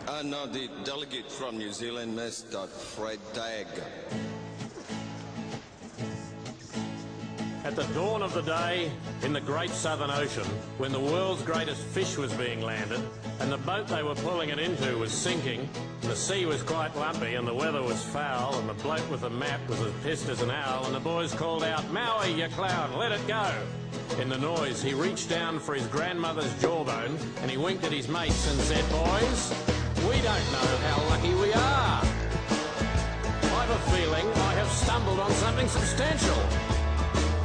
No, the delegate from New Zealand, Mr. Fred Tagg. At the dawn of the day, in the great southern ocean, when the world's greatest fish was being landed, and the boat they were pulling it into was sinking, and the sea was quite lumpy, and the weather was foul, and the bloke with the map was as pissed as an owl, and the boys called out, "Maui, you clown, let it go!" In the noise, he reached down for his grandmother's jawbone, and he winked at his mates and said, "Boys, we don't know how lucky we are. I've a feeling I have stumbled on something substantial.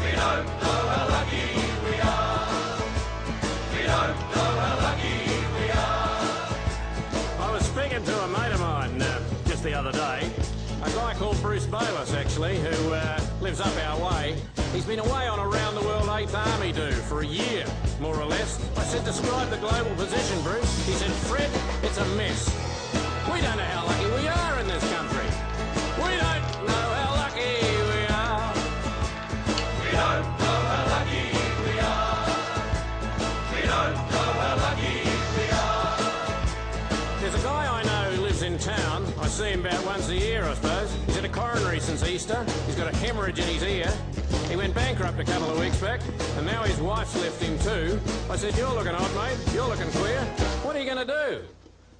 We don't know how lucky we are. We don't know how lucky we are." I was speaking to a mate of mine just the other day, a guy called Bruce Bayliss, actually, who lives up our way. He's been away on a round-the-world 8th Army do for a year, more or less. I said, "Describe the global position, Bruce." He said, "Fred, it's a mess. We don't know how lucky we are in this country. We don't know how lucky we are. We don't know how lucky we are. We don't know how lucky we are." There's a guy I know who lives in town. I see him about once a year, I suppose. He's had a coronary since Easter. He's got a hemorrhage in his ear. He went bankrupt a couple of weeks back, and now his wife's left him too. I said, "You're looking odd, mate. You're looking queer. What are you going to do?"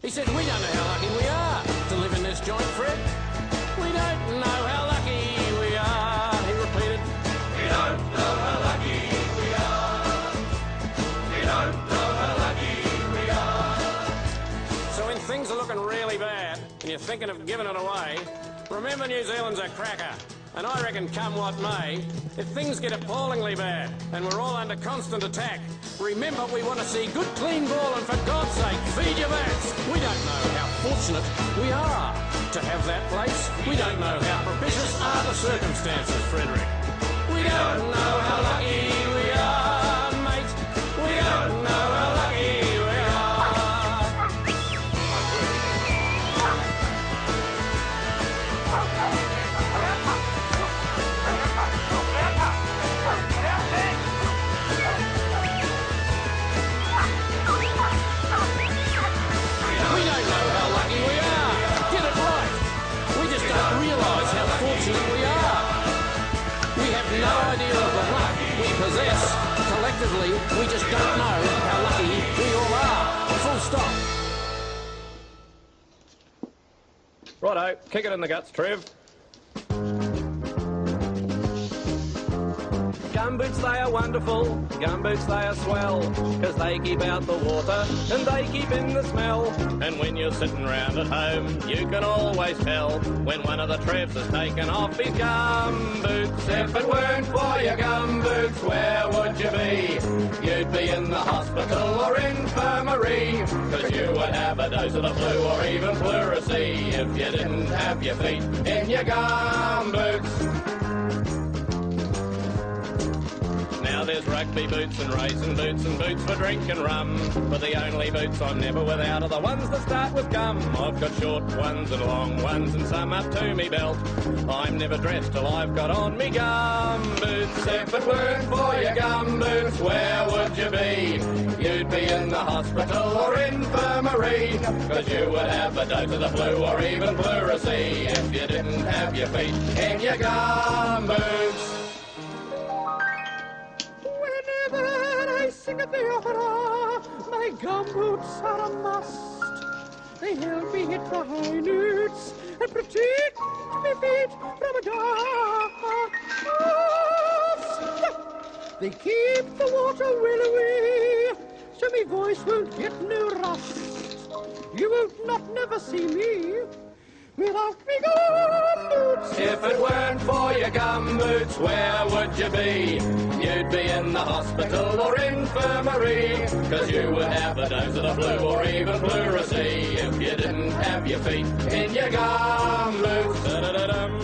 He said, "We don't know how lucky we are to live in this joint, Fred. We don't know how lucky we are." He repeated, "We don't know how lucky we are. We don't know how lucky we are." So when things are looking really bad and you're thinking of giving it away, remember New Zealand's a cracker. And I reckon come what may, if things get appallingly bad and we're all under constant attack, remember we want to see good clean ball, and for God's sake, feed your bats. We don't know how fortunate we are to have that place. We don't know how propitious are the circumstances, Frederick. We don't know how lucky we are, mate. We don't know how lucky we are. We are. We have no idea of the luck we possess. Collectively, we just don't know how lucky we all are. Full stop. Righto, kick it in the guts, Trev. Gumboots, they are wonderful, gumboots, they are swell, 'cause they keep out the water and they keep in the smell. And when you're sitting round at home, you can always tell when one of the Trevs has taken off his gumboots. If it weren't for your gumboots, where would you be? You'd be in the hospital or infirmary, 'cause you would have a dose of the flu or even pleurisy if you didn't have your feet in your gumboots. Now there's rugby boots and racing boots and boots for drinking rum, but the only boots I'm never without are the ones that start with gum. I've got short ones and long ones and some up to me belt. I'm never dressed till I've got on me gum boots. If it weren't for your gum boots, where would you be? You'd be in the hospital or infirmary, 'cause you would have a dose of the flu or even pleurisy if you didn't have your feet in your gum boots. Whenever I sing at the opera, my gumboots are a must. They help me hit the high notes and protect my feet from a dust. They keep the water well away, so my voice won't get no rust. You won't not never see me without me gumboots. If it weren't for your gumboots, where would you be? You'd be in the hospital or infirmary, 'cause you would have a dose of the flu or even pleurisy if you didn't have your feet in your gumboots. Da-da-da-dum.